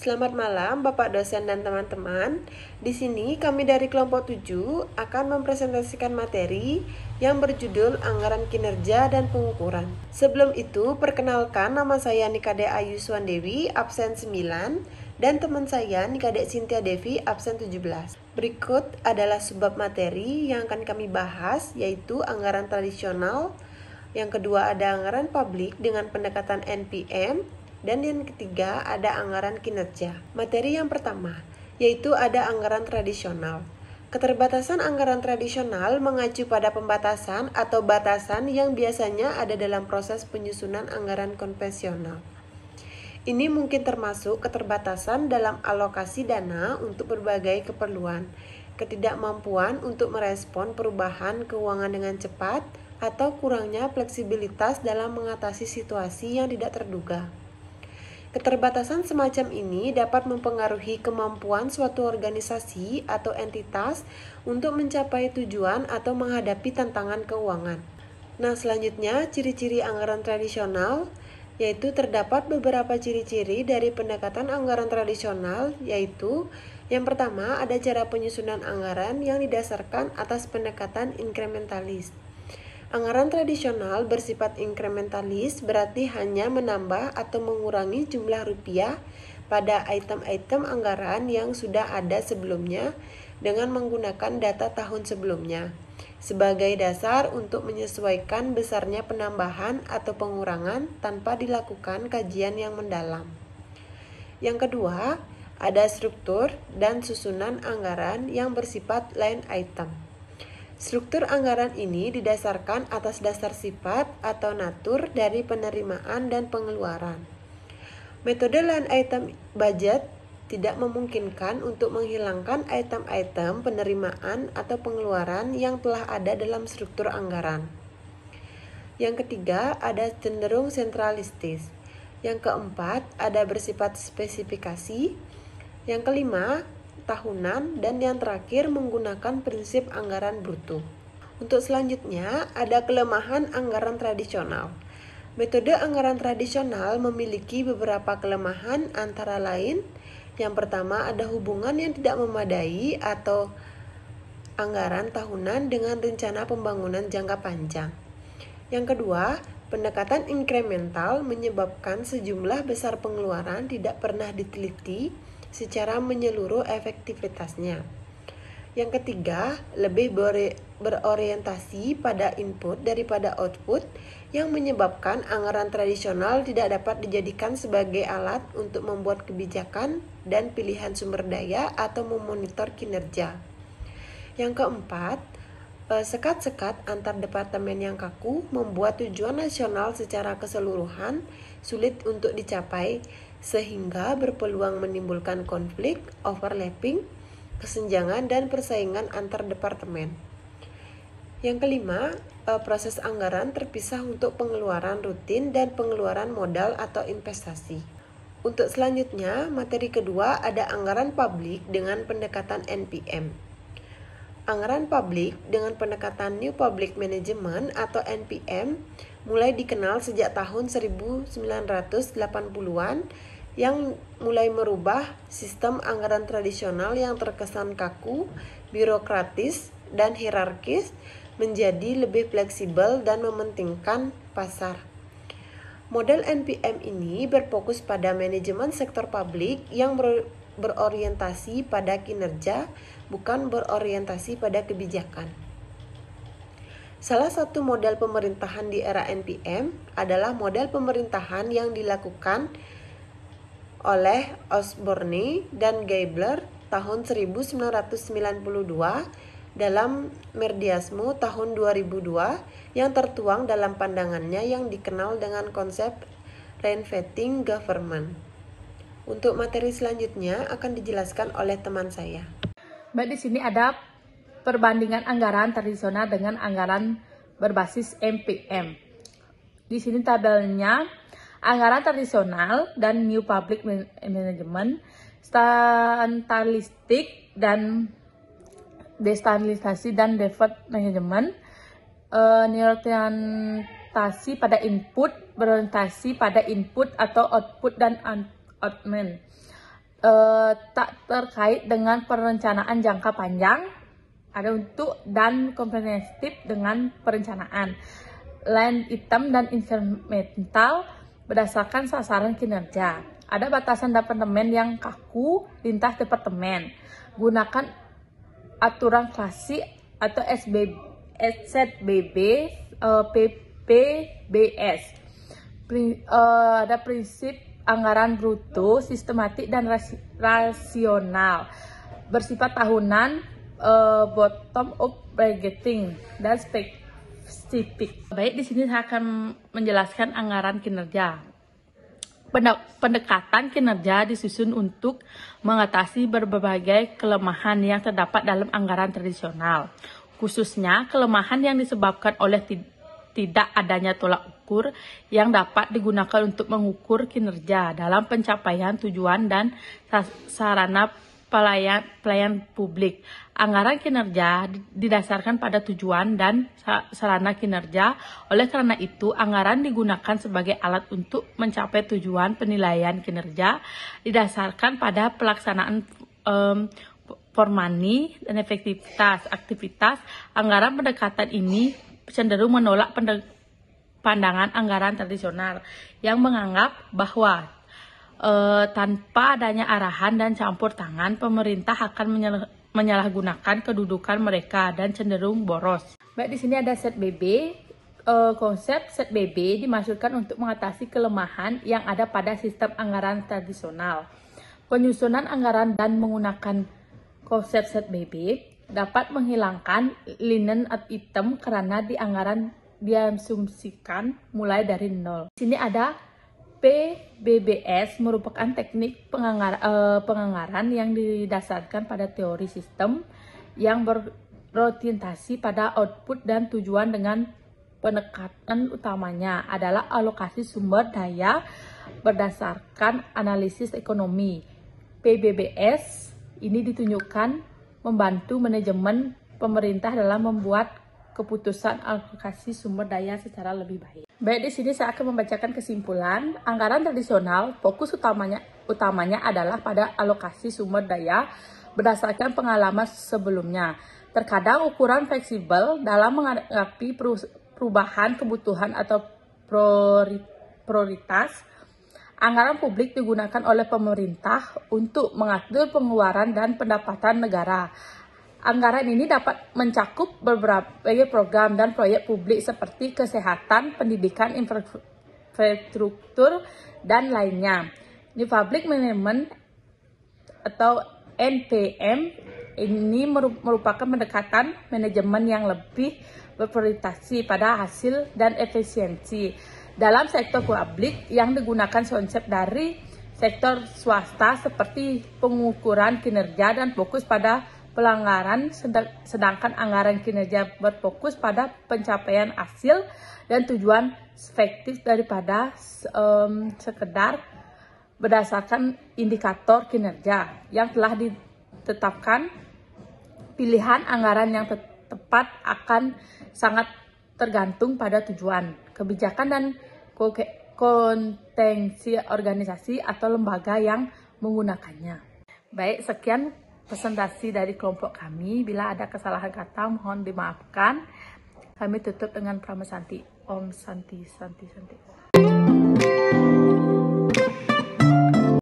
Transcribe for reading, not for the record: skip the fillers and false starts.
Selamat malam Bapak dosen dan teman-teman. Di sini kami dari kelompok 7 akan mempresentasikan materi yang berjudul Anggaran Kinerja dan Pengukuran. Sebelum itu, perkenalkan nama saya Nikade Ayu Swandewi, absen 9, dan teman saya Nikade Cynthia Devi, absen 17. Berikut adalah subbab materi yang akan kami bahas, yaitu anggaran tradisional. Yang kedua ada anggaran publik dengan pendekatan NPM. Dan yang ketiga ada anggaran kinerja. Materi yang pertama, yaitu ada anggaran tradisional. Keterbatasan anggaran tradisional mengacu pada pembatasan atau batasan yang biasanya ada dalam proses penyusunan anggaran konvensional. Ini mungkin termasuk keterbatasan dalam alokasi dana untuk berbagai keperluan, ketidakmampuan untuk merespon perubahan keuangan dengan cepat, atau kurangnya fleksibilitas dalam mengatasi situasi yang tidak terduga. Keterbatasan semacam ini dapat mempengaruhi kemampuan suatu organisasi atau entitas untuk mencapai tujuan atau menghadapi tantangan keuangan. Nah, selanjutnya ciri-ciri anggaran tradisional, yaitu terdapat beberapa ciri-ciri dari pendekatan anggaran tradisional, yaitu yang pertama ada cara penyusunan anggaran yang didasarkan atas pendekatan inkrementalis. Anggaran tradisional bersifat inkrementalis berarti hanya menambah atau mengurangi jumlah rupiah pada item-item anggaran yang sudah ada sebelumnya dengan menggunakan data tahun sebelumnya sebagai dasar untuk menyesuaikan besarnya penambahan atau pengurangan tanpa dilakukan kajian yang mendalam. Yang kedua, ada struktur dan susunan anggaran yang bersifat line item. Struktur anggaran ini didasarkan atas dasar sifat atau natur dari penerimaan dan pengeluaran. Metode line item budget tidak memungkinkan untuk menghilangkan item-item penerimaan atau pengeluaran yang telah ada dalam struktur anggaran. Yang ketiga, ada cenderung sentralistis. Yang keempat, ada bersifat spesifikasi. Yang kelima, tahunan, dan yang terakhir menggunakan prinsip anggaran bruto. Untuk selanjutnya ada kelemahan anggaran tradisional. Metode anggaran tradisional memiliki beberapa kelemahan antara lain. Yang pertama ada hubungan yang tidak memadai atau anggaran tahunan dengan rencana pembangunan jangka panjang. Yang kedua, pendekatan inkremental menyebabkan sejumlah besar pengeluaran tidak pernah diteliti secara menyeluruh efektivitasnya. Yang ketiga, lebih berorientasi pada input daripada output yang menyebabkan anggaran tradisional tidak dapat dijadikan sebagai alat untuk membuat kebijakan dan pilihan sumber daya atau memonitor kinerja. Yang keempat, sekat-sekat antar departemen yang kaku membuat tujuan nasional secara keseluruhan sulit untuk dicapai sehingga berpeluang menimbulkan konflik, overlapping, kesenjangan, dan persaingan antar departemen. Yang kelima, proses anggaran terpisah untuk pengeluaran rutin dan pengeluaran modal atau investasi. Untuk selanjutnya, materi kedua ada anggaran publik dengan pendekatan NPM. Anggaran publik dengan pendekatan New Public Management atau NPM mulai dikenal sejak tahun 1980-an yang mulai merubah sistem anggaran tradisional yang terkesan kaku, birokratis, dan hierarkis menjadi lebih fleksibel dan mementingkan pasar. Model NPM ini berfokus pada manajemen sektor publik yang berorientasi pada kinerja, bukan berorientasi pada kebijakan. Salah satu model pemerintahan di era NPM adalah model pemerintahan yang dilakukan oleh Osborne dan Geibler tahun 1992 dalam Merdiasmu tahun 2002 yang tertuang dalam pandangannya yang dikenal dengan konsep reinventing government. Untuk materi selanjutnya akan dijelaskan oleh teman saya. Baik, di sini ada perbandingan anggaran tradisional dengan anggaran berbasis NPM. Di sini tabelnya anggaran tradisional dan New Public Management, standaristik dan destandarisasi dan deferred management, orientasi pada input, berorientasi pada input atau output dan output. tak terkait dengan perencanaan jangka panjang, ada untuk dan komprehensif dengan perencanaan, line item dan instrumental berdasarkan sasaran kinerja. Ada batasan departemen yang kaku, lintas departemen. Gunakan aturan klasik atau SZBB, PPBS. Ada prinsip anggaran bruto, sistematik dan rasional, bersifat tahunan, bottom up budgeting dan spesifik. Baik, di sini saya akan menjelaskan anggaran kinerja. Pendekatan kinerja disusun untuk mengatasi berbagai kelemahan yang terdapat dalam anggaran tradisional, khususnya kelemahan yang disebabkan oleh tidak adanya tolak ukur yang dapat digunakan untuk mengukur kinerja dalam pencapaian tujuan dan sarana pelayan publik. Anggaran kinerja didasarkan pada tujuan dan sarana kinerja. Oleh karena itu, anggaran digunakan sebagai alat untuk mencapai tujuan penilaian kinerja didasarkan pada pelaksanaan for money dan efektivitas aktivitas. Anggaran pendekatan ini cenderung menolak pandangan anggaran tradisional yang menganggap bahwa tanpa adanya arahan dan campur tangan, pemerintah akan menyalahgunakan kedudukan mereka dan cenderung boros. Baik, di sini ada ZBB. Konsep ZBB dimaksudkan untuk mengatasi kelemahan yang ada pada sistem anggaran tradisional. Penyusunan anggaran dan menggunakan konsep ZBB dapat menghilangkan line item karena di anggaran diasumsikan mulai dari nol. Di sini ada PBBS, merupakan teknik penganggaran yang didasarkan pada teori sistem yang berorientasi pada output dan tujuan, dengan penekanan utamanya adalah alokasi sumber daya berdasarkan analisis ekonomi. PBBS ini ditunjukkan membantu manajemen pemerintah dalam membuat keputusan alokasi sumber daya secara lebih baik. Baik, di sini saya akan membacakan kesimpulan. Anggaran tradisional fokus utamanya adalah pada alokasi sumber daya berdasarkan pengalaman sebelumnya. Terkadang ukuran fleksibel dalam menghadapi perubahan kebutuhan atau prioritas. Anggaran publik digunakan oleh pemerintah untuk mengatur pengeluaran dan pendapatan negara. Anggaran ini dapat mencakup beberapa program dan proyek publik seperti kesehatan, pendidikan, infrastruktur, dan lainnya. New Public Management atau NPM ini merupakan pendekatan manajemen yang lebih berorientasi pada hasil dan efisiensi. Dalam sektor publik yang digunakan konsep dari sektor swasta seperti pengukuran kinerja dan fokus pada pelanggaran, sedangkan anggaran kinerja berfokus pada pencapaian hasil dan tujuan efektif daripada sekedar berdasarkan indikator kinerja yang telah ditetapkan. Pilihan anggaran yang tepat akan sangat tergantung pada tujuan, kebijakan, dan kompetensi organisasi atau lembaga yang menggunakannya. Baik, sekian presentasi dari kelompok kami. Bila ada kesalahan kata, mohon dimaafkan. Kami tutup dengan Prama Santi. Om Santi Santi Santi.